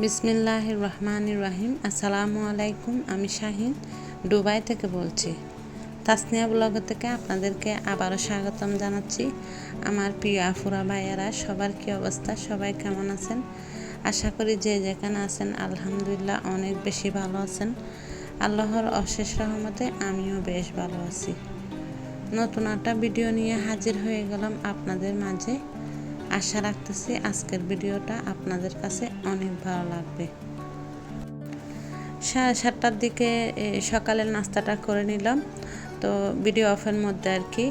বিসমিল্লাহির রহমানির রহিম। আসসালামু আলাইকুম। আমি শাহিন দুবাই থেকে বলছি। তাসনিয়া ব্লগ থেকে আপনাদেরকে আবারও স্বাগতম জানাচ্ছি। আমার প্রিয় আফুরা ভাইয়ারা সবার কী অবস্থা, সবাই কেমন আছেন? আশা করি যে যেখানে আছেন আলহামদুলিল্লাহ অনেক বেশি ভালো আছেন। আল্লাহর অশেষ রহমতে আমিও বেশ ভালো আছি। নতুন একটা ভিডিও নিয়ে হাজির হয়ে গেলাম আপনাদের মাঝে। আশা রাখতেছি আজকের ভিডিওটা আপনাদের কাছে অনেক ভালো লাগবে। 7:30টার দিকে সকালের নাস্তাটা করে নিলাম, তো ভিডিও অফের মধ্যে আর কি।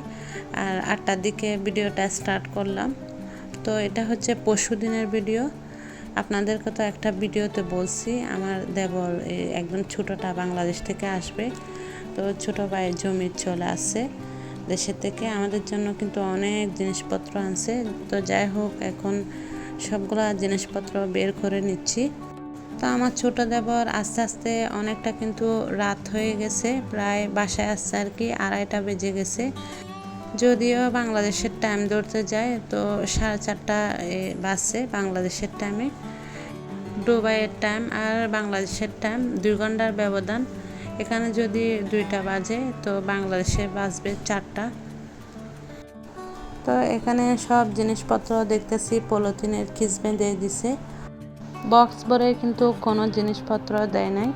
আর 8টার দিকে ভিডিওটা স্টার্ট করলাম। তো এটা হচ্ছে পরশুদিনের ভিডিও। আপনাদেরকে তো একটা ভিডিওতে বলছি আমার দেবর একদম ছোটোটা বাংলাদেশ থেকে আসবে, তো ছোটো ভাইয়ের জমি চলে আসছে দেশের থেকে। আমাদের জন্য কিন্তু অনেক জিনিসপত্র আনছে। তো যাই হোক, এখন সবগুলা জিনিসপত্র বের করে নিচ্ছি। তো আমার ছোটো দেবর আস্তে আস্তে অনেকটা কিন্তু রাত হয়ে গেছে, প্রায় বাসায় আসছে আর কি 2:30টা বেজে গেছে। যদিও বাংলাদেশের টাইম ধরতে যায় তো 4:30টা বাজছে বাংলাদেশের টাইমে। দুবাইয়ের টাইম আর বাংলাদেশের টাইম 2 ঘন্টার ব্যবধান। এখানে যদি 2টা বাজে তো বাংলাদেশে বাজবে 4টা। তো এখানে সব জিনিসপত্র দেখতেছি পলিথিনের খিস বেঁধে দিছে, বক্স ভরে কিন্তু কোনো জিনিসপত্র দেয় নাই।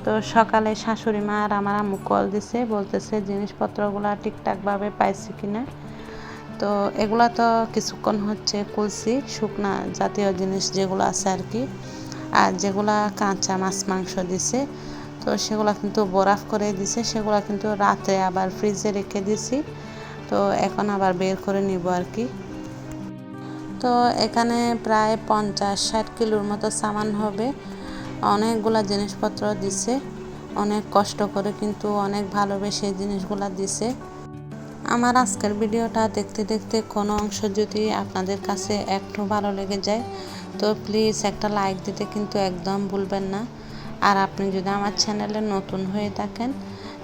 তো সকালে শাশুড়ি মা আর আমার আম্মু কল দিছে, বলতেছে জিনিসপত্রগুলো ঠিকঠাকভাবে পাইছি কিনা। তো এগুলা তো কিছুক্ষণ হচ্ছে খুলছি, শুকনা জাতীয় জিনিস যেগুলো আছে আর কি। আর যেগুলা কাঁচা মাছ মাংস দিছে তো সেগুলো কিন্তু বরফ করে দিছে, সেগুলো কিন্তু রাতে আবার ফ্রিজে রেখে দিছি। তো এখন আবার বের করে নিব আর কি। তো এখানে প্রায় 50-60 কিলোর মতো সামান হবে। অনেকগুলা জিনিসপত্র দিছে, অনেক কষ্ট করে কিন্তু অনেক ভালোবেসে জিনিসগুলা দিছে। আমার আজকের ভিডিওটা দেখতে দেখতে কোনো অংশ যদি আপনাদের কাছে একটু ভালো লেগে যায় তো প্লিজ একটা লাইক দিতে কিন্তু একদম ভুলবেন না। আর আপনি যদি আমার চ্যানেলে নতুন হয়ে থাকেন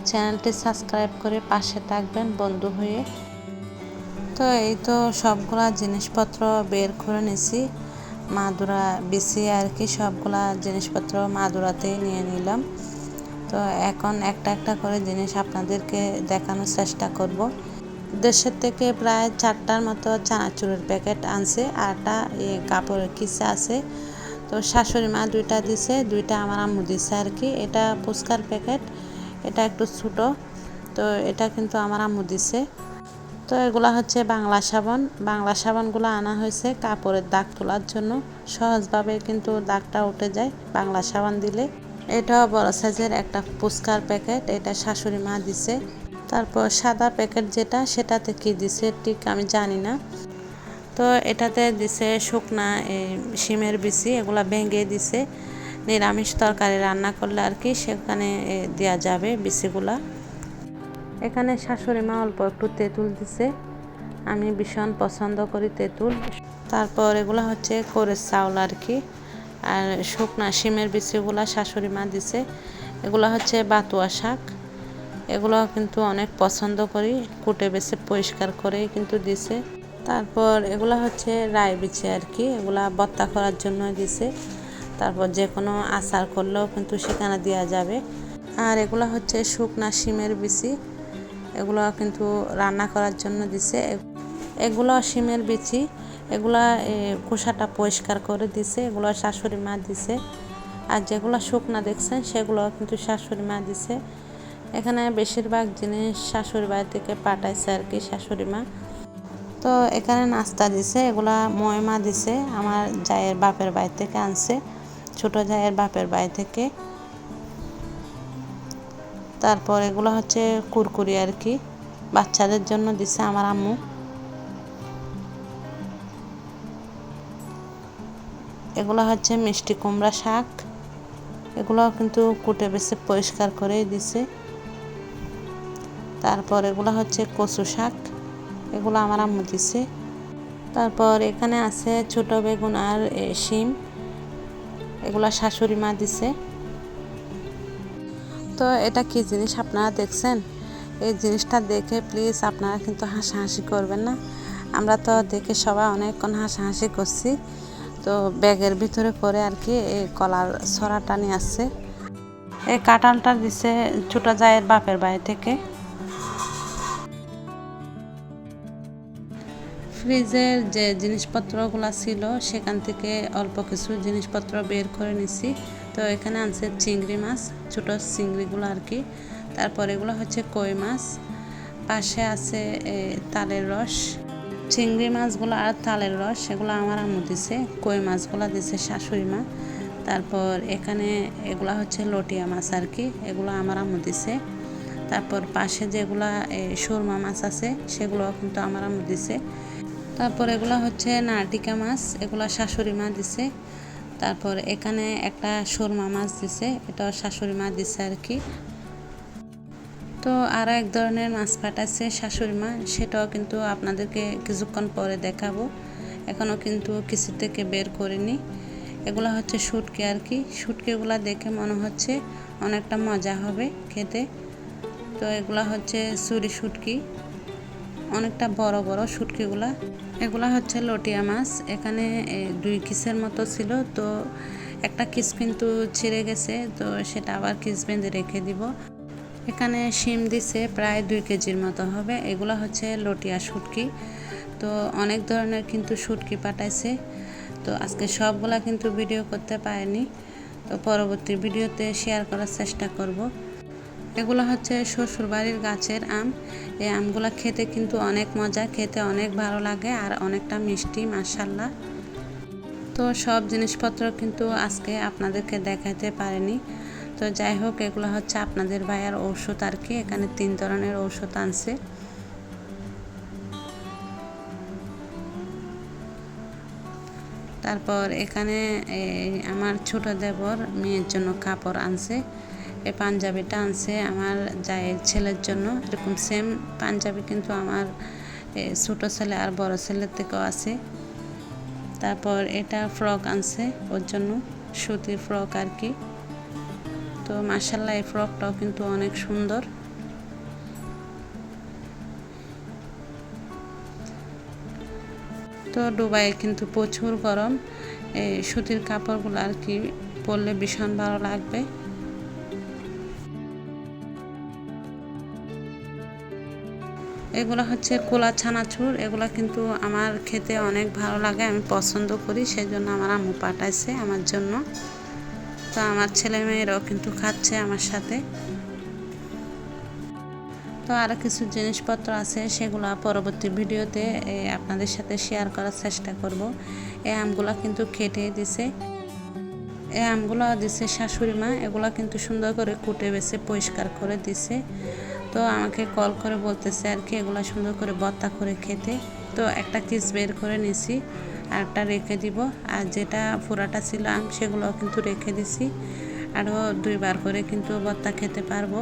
চ্যানেলটি সাবস্ক্রাইব করে পাশে থাকবেন বন্ধু হয়ে। তো এই তো সবগুলা জিনিসপত্র বের করে নিছি, মাদুরা বিছিয়ে আর কি। সবগুলা জিনিসপত্র মাদুরাতেই নিয়ে নিলাম। তো এখন একটা একটা করে জিনিস আপনাদেরকে দেখানোর চেষ্টা করব। দেশের থেকে প্রায় 4টার মতো চানাচুরের প্যাকেট আনছে, আরটা কাপড়ের কিসে আছে। তো শাশুড়ি মা 2টা দিছে, 2টা আমার আম্মু দিছে আর কি। এটা ফুচকার প্যাকেট, এটা একটু ছোটো, তো এটা কিন্তু আমার আম্মু দিছে। তো এগুলা হচ্ছে বাংলা সাবান। বাংলা সাবানগুলো আনা হয়েছে কাপড়ের দাগ তোলার জন্য, সহজভাবে কিন্তু দাগটা উঠে যায় বাংলা সাবান দিলে। এটাও বড় সাইজের একটা ফুচকার প্যাকেট, এটা শাশুড়ি মা দিছে। তারপর সাদা প্যাকেট যেটা, সেটাতে কি দিছে ঠিক আমি জানি না। তো এটাতে দিছে শুকনা শিমের বিচি, এগুলা ভেঙে দিছে। নিরামিষ তরকারি রান্না করলে আর কি সেখানে দেওয়া যাবে বিচিগুলা। এখানে শাশুড়ি মা অল্প একটু তেঁতুল দিছে, আমি ভীষণ পছন্দ করি তেঁতুল। তারপর এগুলো হচ্ছে করে চাউল আর কি। আর শুকনা শিমের বিচিগুলা শাশুড়ি মা দিছে। এগুলো হচ্ছে বাতুয়া শাক, এগুলো কিন্তু অনেক পছন্দ করি, কুটে বেছে পরিষ্কার করে কিন্তু দিছে। তারপর এগুলো হচ্ছে রায় বিচি আর কি, এগুলা ভর্তা করার জন্য দিছে। তারপর যে কোনো আচার করলেও কিন্তু সেখানে দেওয়া যাবে। আর এগুলো হচ্ছে শুকনা শিমের বিচি, এগুলো কিন্তু রান্না করার জন্য দিছে। এগুলো শিমের বিচি, এগুলা খোসাটা পরিষ্কার করে দিছে, এগুলো শাশুড়ি মা দিছে। আর যেগুলো শুকনা দেখছেন সেগুলো কিন্তু শাশুড়ি মা দিছে। এখানে বেশিরভাগ জিনিস শাশুড়ি বাড়ি থেকে পাঠাইছে আর কি শাশুড়ি মা। তো এখানে নাস্তা দিছে, এগুলা ময়মা দিছে, আমার জায়ের বাপের বাড়ি থেকে আনছে, ছোট জায়ের বাপের বাড়ি থেকে। তারপর এগুলো হচ্ছে কুরকুরি আর কি, বাচ্চাদের জন্য দিছে আমার আম্মু। এগুলো হচ্ছে মিষ্টি কুমড়া শাক, এগুলো কিন্তু কুটে বেছে পরিষ্কার করেই দিছে। তারপর এগুলো হচ্ছে কচু শাক, এগুলো আমার আম্মু দিছে। তারপর এখানে আছে ছোট বেগুন আর শিম, এগুলো শাশুড়ি মা দিছে। তো এটা কি জিনিস আপনারা দেখছেন? এই জিনিসটা দেখে প্লিজ আপনারা কিন্তু হাসাহাসি করবেন না। আমরা তো দেখে সবাই অনেকক্ষণ হাসাহাসি করছি। তো ব্যাগের ভিতরে করে আর কি এই কলার ছড়াটা নিয়ে আসছে। এই কাঁঠালটা দিছে ছোট জায়ের বাপের বাড়ি থেকে। ফ্রিজের যে জিনিসপত্রগুলো ছিল সেখান থেকে অল্প কিছু জিনিসপত্র বের করে নিছি। তো এখানে আনছে চিংড়ি মাছ, ছোট চিংড়িগুলো আর কি। তারপর এগুলো হচ্ছে কই মাছ, পাশে আছে তালের রস। চিংড়ি মাছগুলো আর তালের রস সেগুলো আমার আম্মু দিছে, কই মাছগুলো দিছে শাশুড়ি মা। তারপর এখানে এগুলা হচ্ছে লটিয়া মাছ আর কি, এগুলো আমার আম্মু দিছে। তারপর পাশে যেগুলা সুরমা মাছ আছে সেগুলো কিন্তু আমার আম্মু দিছে। তারপর এগুলো হচ্ছে নাটিকা মাছ, এগুলো শাশুড়ি মা দিছে। তারপর এখানে একটা সুরমা মাছ দিছে, এটাও শাশুড়ি মা দিছে আর কি। তো আরও এক ধরনের মাছ পাঠাচ্ছে শাশুড়ি মা, সেটাও কিন্তু আপনাদেরকে কিছুক্ষণ পরে দেখাবো। এখনও কিন্তু কিছু থেকে বের করিনি। এগুলো হচ্ছে শুটকি আর কি, শুটকিগুলো দেখে মনে হচ্ছে অনেকটা মজা হবে খেতে। তো এগুলো হচ্ছে চুরি শুটকি, অনেকটা বড় বড় শুটকিগুলা। এগুলা হচ্ছে লটিয়া মাছ, এখানে 2 কিসের মতো ছিল, তো একটা কিস কিন্তু ছিঁড়ে গেছে, তো সেটা আবার কিস বেঁধে রেখে দিব। এখানে শিম দিছে প্রায় 2 কেজির মতো হবে। এগুলো হচ্ছে লটিয়া শুটকি। তো অনেক ধরনের কিন্তু শুটকি পাঠাইছে, তো আজকে সবগুলা কিন্তু ভিডিও করতে পারিনি, তো পরবর্তী ভিডিওতে শেয়ার করার চেষ্টা করব। এগুলো হচ্ছে শ্বশুরবাড়ির গাছের আম, এই আমগুলো খেতে কিন্তু অনেক মজা, খেতে অনেক ভালো লাগে আর অনেকটা মিষ্টি মাশাআল্লাহ। তো সব জিনিসপত্র কিন্তু আজকে আপনাদেরকে দেখাতে পারিনি। তো যাই হোক, এগুলো হচ্ছে আপনাদের ভাইয়ার ঔষধ আর কি, এখানে 3 ধরনের ঔষধ আনছে। তারপর এখানে আমার ছোট দেবর মেয়ের জন্য কাপড় আনছে, এই পাঞ্জাবিটা আনছে আমার জায়ের ছেলের জন্য। এরকম সেম পাঞ্জাবি কিন্তু আমার ছোট ছেলে আর বড় ছেলের থেকেও আছে। তারপর এটা ফ্রক আনছে ওর জন্য, সুতির ফ্রক আর কি। তো মাশাআল্লাহ এই ফ্রকটাও কিন্তু অনেক সুন্দর। তো দুবাইয়ে কিন্তু প্রচুর গরম, এই সুতির কাপড়গুলো আর কি পরলে ভীষণ ভালো লাগবে। এগুলো হচ্ছে কোলা ছানাচুর, এগুলো কিন্তু আমার খেতে অনেক ভালো লাগে, আমি পছন্দ করি, সেই জন্য আমার আম্মু পাঠাইছে আমার জন্য। তো আমার ছেলে মেয়েরাও কিন্তু খাচ্ছে আমার সাথে। তো আরও কিছু জিনিসপত্র আছে, সেগুলো পরবর্তী ভিডিওতে আপনাদের সাথে শেয়ার করার চেষ্টা করব। এই আমগুলো কিন্তু কেটে দিছে, এই আমগুলো দিছে শাশুড়ি মা, এগুলো কিন্তু সুন্দর করে কুটে বেছে পরিষ্কার করে দিছে। তো আমাকে কল করে বলতেছে আর কি এগুলো সুন্দর করে ভর্তা করে খেতে। তো একটা কিস বের করে নিছি, আর একটা রেখে দিব, আর যেটা পুরাটা ছিল আম সেগুলোও কিন্তু রেখে দিছি। আরও 2 বার করে কিন্তু ভর্তা খেতে পারবো।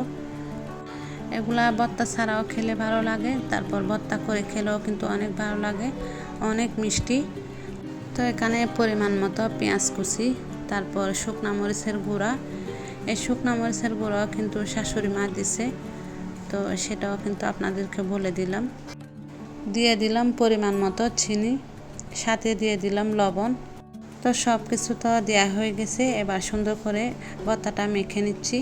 এগুলা ভর্তা ছাড়াও খেলে ভালো লাগে, তারপর ভর্তা করে খেলেও কিন্তু অনেক ভালো লাগে, অনেক মিষ্টি। তো এখানে পরিমাণ মতো পেঁয়াজ কুচি, তারপর শুকনা মরিচের গুঁড়া, এই শুকনা মরিচের গুঁড়াও কিন্তু শাশুড়ি মা দিছে, তো সেটাও কিন্তু আপনাদেরকে বলে দিলাম। দিয়ে দিলাম পরিমাণ মতো চিনি, সাথে দিয়ে দিলাম লবণ। তো সব কিছু তো দেওয়া হয়ে গেছে, এবার সুন্দর করে ভর্তাটা মেখে নিচ্ছি।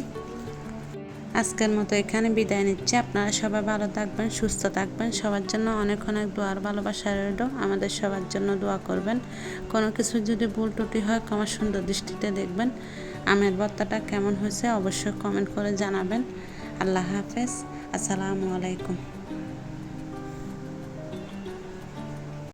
আজকের মতো এখানে বিদায় নিচ্ছি। আপনারা সবাই ভালো থাকবেন, সুস্থ থাকবেন, সবার জন্য অনেক অনেক দোয়ার ভালোবাসা রইল। আমাদের সবার জন্য দোয়া করবেন। কোনো কিছু যদি ভুল ত্রুটি হয় ক্ষমা সুন্দর দৃষ্টিতে দেখবেন। আমের ভর্তাটা কেমন হয়েছে অবশ্যই কমেন্ট করে জানাবেন। আল্লাহ হাফেজ, আসসালামু আলাইকুম।